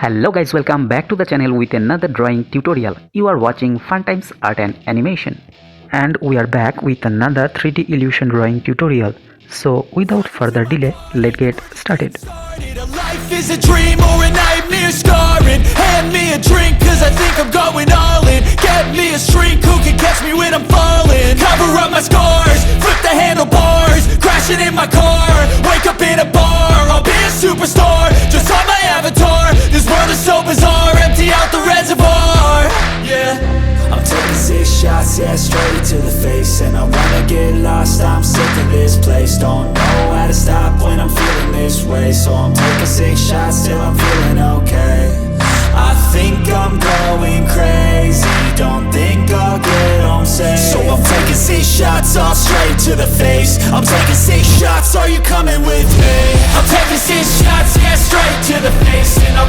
Hello guys, welcome back to the channel with another drawing tutorial. You are watching Fun Times Art and Animation, and we are back with another 3D illusion drawing tutorial. So without further delay, let's get started. Life is a dream or a nightmare scarring. Hand me a drink cause I think I'm going all in. Get me a shrink who can catch me when I'm falling. Cover up my scars, flip the handlebars, crashing in my car, wake up in a bar. I'll be a superstar, just on my avatar. This world is so bizarre, empty out the reservoir. Yeah, I'm taking 6 shots, yeah, straight to the face. And I wanna get lost, I'm sick of this place. Don't know how to stop when I'm feeling this way. So I'm taking 6 shots till I'm feeling okay. I think I'm going crazy, don't think I'll get home safe. So I'm taking 6 shots, all straight to the face. I'm taking 6 shots, are you coming with me? I'm taking 6 shots, yeah, straight to the face. And